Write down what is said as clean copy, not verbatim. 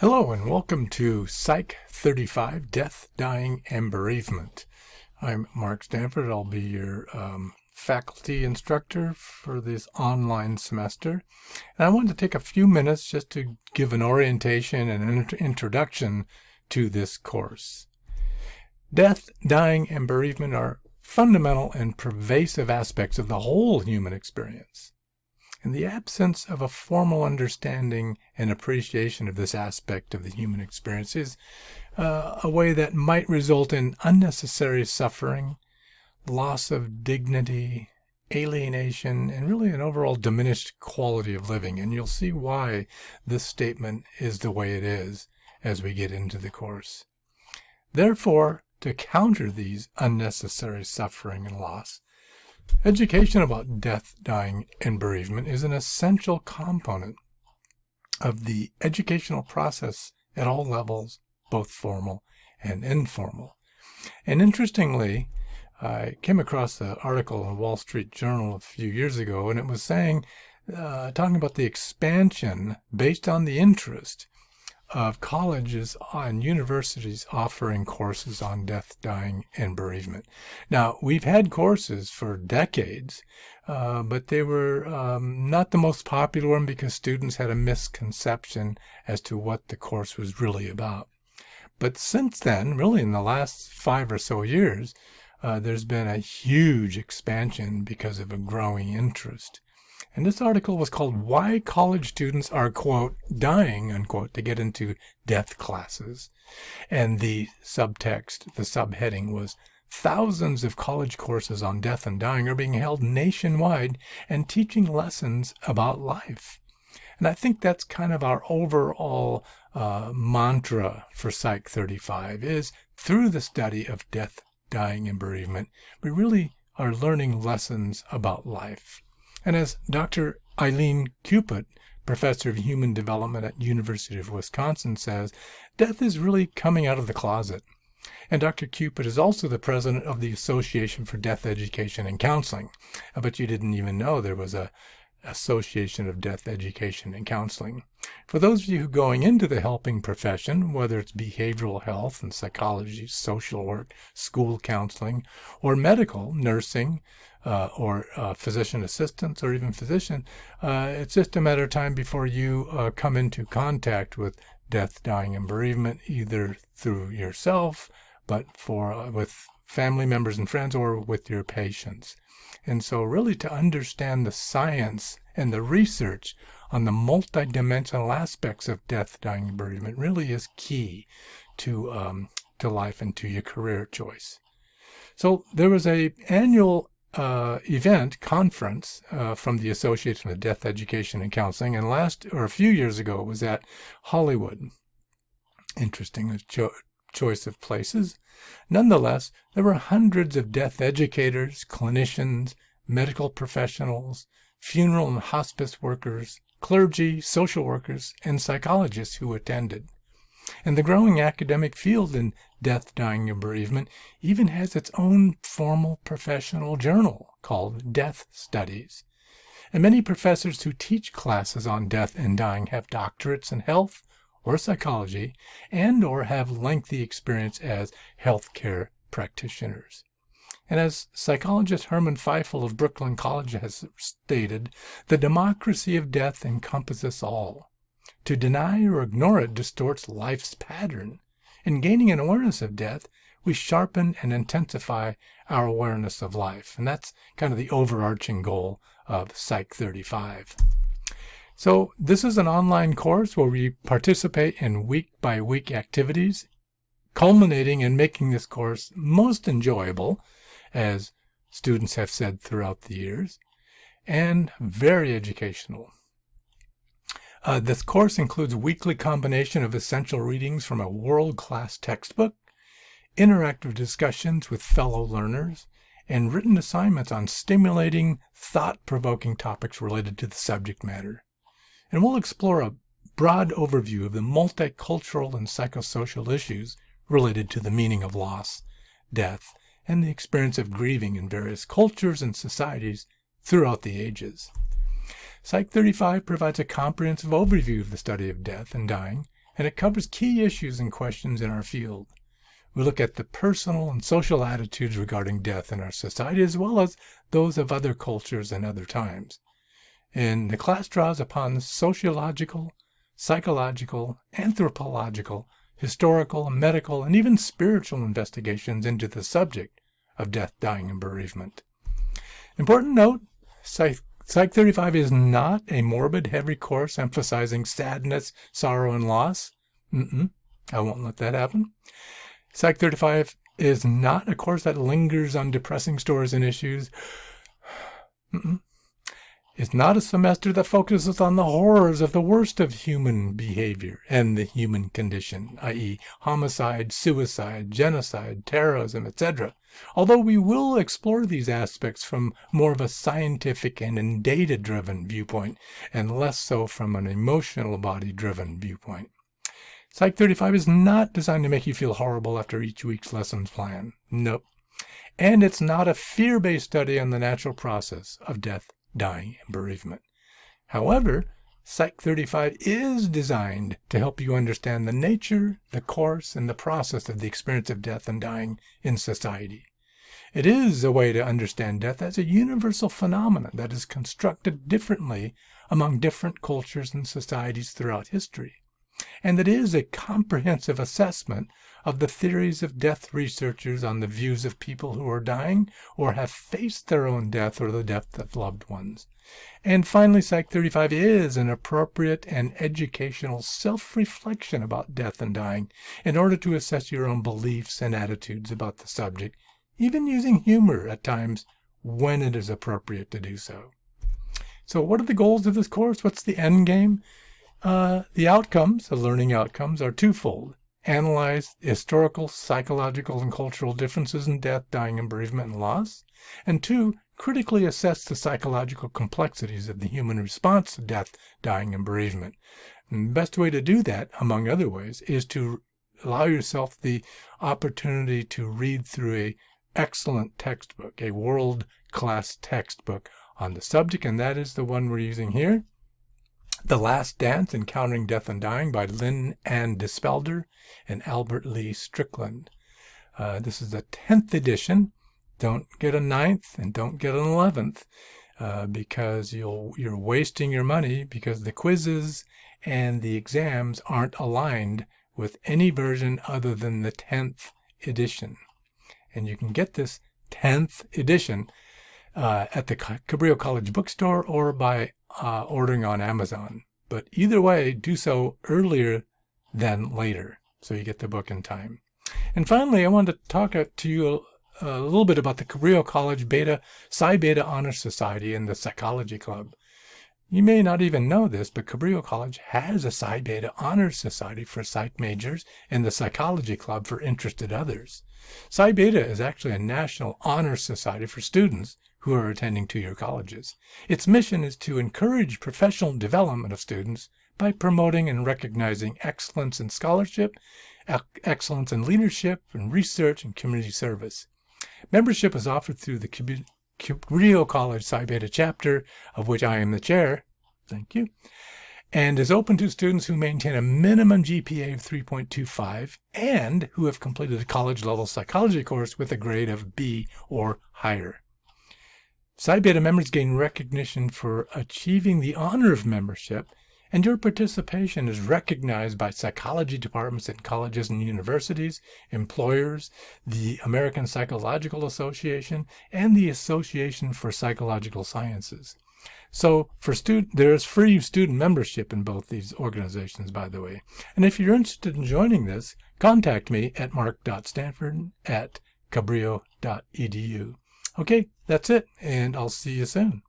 Hello and welcome to Psych 35, Death, Dying, and Bereavement. I'm Mark Stanford. I'll be your faculty instructor for this online semester. And I wanted to take a few minutes just to give an orientation and an introduction to this course. Death, dying, and bereavement are fundamental and pervasive aspects of the whole human experience. In the absence of a formal understanding and appreciation of this aspect of the human experience is a way that might result in unnecessary suffering, loss of dignity, alienation, and really an overall diminished quality of living. And you'll see why this statement is the way it is as we get into the course. Therefore, to counter these unnecessary suffering and loss, education about death, dying, and bereavement is an essential component of the educational process at all levels, both formal and informal. And interestingly, I came across an article in Wall Street Journal a few years ago, and it was saying, talking about the expansion based on the interest of colleges and universities offering courses on death, dying, and bereavement. Now, we've had courses for decades, but they were not the most popular one because students had a misconception as to what the course was really about. But since then, really in the last 5 or so years, there's been a huge expansion because of a growing interest. And this article was called Why College Students Are, quote, dying, unquote, to get into death classes. And the subtext, the subheading was, thousands of college courses on death and dying are being held nationwide and teaching lessons about life. And I think that's kind of our overall mantra for Psych 35 is through the study of death, dying, and bereavement, we really are learning lessons about life. And as Dr. Eileen Cupit, professor of human development at University of Wisconsin, says, death is really coming out of the closet. And Dr. Cupit is also the president of the Association for Death Education and Counseling. I bet you didn't even know there was a Association of Death Education and Counseling. For those of you who are going into the helping profession, whether it's behavioral health and psychology, social work, school counseling, or medical, nursing, or physician assistants, or even physician, it's just a matter of time before you come into contact with death, dying, and bereavement, either through yourself, but with family members and friends, or with your patients. And so really to understand the science and the research on the multidimensional aspects of death, dying, and bereavement really is key to life and to your career choice. So there was an annual conference from the Association of Death Education and Counseling, and a few years ago it was at Hollywood. Interesting choice of places. Nonetheless, there were hundreds of death educators, clinicians, medical professionals, funeral and hospice workers, clergy, social workers, and psychologists who attended. And the growing academic field in death, dying, and bereavement even has its own formal professional journal called Death Studies. And many professors who teach classes on death and dying have doctorates in health or psychology and or have lengthy experience as healthcare practitioners. And as psychologist Herman Feifel of Brooklyn College has stated, the democracy of death encompasses all. To deny or ignore it distorts life's pattern. In gaining an awareness of death, we sharpen and intensify our awareness of life. And that's kind of the overarching goal of Psych 35. So this is an online course where we participate in week-by-week activities, culminating in making this course most enjoyable, as students have said throughout the years, and very educational. This course includes a weekly combination of essential readings from a world-class textbook, interactive discussions with fellow learners, and written assignments on stimulating, thought-provoking topics related to the subject matter. And we'll explore a broad overview of the multicultural and psychosocial issues related to the meaning of loss, death, and the experience of grieving in various cultures and societies throughout the ages. Psych 35 provides a comprehensive overview of the study of death and dying and it covers key issues and questions in our field. We look at the personal and social attitudes regarding death in our society, as well as those of other cultures and other times. And the class draws upon sociological, psychological, anthropological, historical, medical, and even spiritual investigations into the subject of death, dying, and bereavement. Important note, Psych 35 is not a morbid, heavy course emphasizing sadness, sorrow, and loss. I won't let that happen. Psych 35 is not a course that lingers on depressing stories and issues. It's not a semester that focuses on the horrors of the worst of human behavior and the human condition, i.e. homicide, suicide, genocide, terrorism, etc. Although we will explore these aspects from more of a scientific and data-driven viewpoint, and less so from an emotional body-driven viewpoint. Psych 35 is not designed to make you feel horrible after each week's lessons plan. Nope. And it's not a fear-based study on the natural process of death, dying, and bereavement. However, Psych 35 is designed to help you understand the nature, the course, and the process of the experience of death and dying in society. It is a way to understand death as a universal phenomenon that is constructed differently among different cultures and societies throughout history. And it is a comprehensive assessment of the theories of death researchers on the views of people who are dying or have faced their own death or the death of loved ones. And finally, Psych 35 is an appropriate and educational self-reflection about death and dying in order to assess your own beliefs and attitudes about the subject, even using humor at times when it is appropriate to do so. So what are the goals of this course? What's the end game? The outcomes, the learning outcomes, are twofold. Analyze historical, psychological, and cultural differences in death, dying, and bereavement and loss. And 2, critically assess the psychological complexities of the human response to death, dying, and bereavement. And the best way to do that, among other ways, is to allow yourself the opportunity to read through an excellent textbook, a world-class textbook on the subject, and that is the one we're using here. The Last Dance, Encountering Death and Dying by Lynn Ann Dispelder and Albert Lee Strickland. This is the 10th edition. Don't get a 9th and don't get an 11th because you're wasting your money because the quizzes and the exams aren't aligned with any version other than the 10th edition. And you can get this 10th edition at the Cabrillo College bookstore or by ordering on Amazon. But either way, do so earlier than later so you get the book in time. And finally, I wanted to talk to you a little bit about the Cabrillo College Psi Beta Honor Society and the Psychology Club. You may not even know this, but Cabrillo College has a Psi Beta Honor Society for psych majors and the Psychology Club for interested others. Psi Beta is actually a national honor society for students who are attending two-year colleges. Its mission is to encourage professional development of students by promoting and recognizing excellence in scholarship, excellence in leadership and research and community service. Membership is offered through the Cabrillo College Psi Beta chapter, of which I am the chair, thank you, and is open to students who maintain a minimum GPA of 3.25 and who have completed a college-level psychology course with a grade of B or higher. Psi Beta members gain recognition for achieving the honor of membership, and your participation is recognized by psychology departments at colleges and universities, employers, the American Psychological Association, and the Association for Psychological Sciences. So there is free student membership in both these organizations, by the way. And if you're interested in joining this, contact me at mark.stanford@cabrillo.edu. Okay, that's it, and I'll see you soon.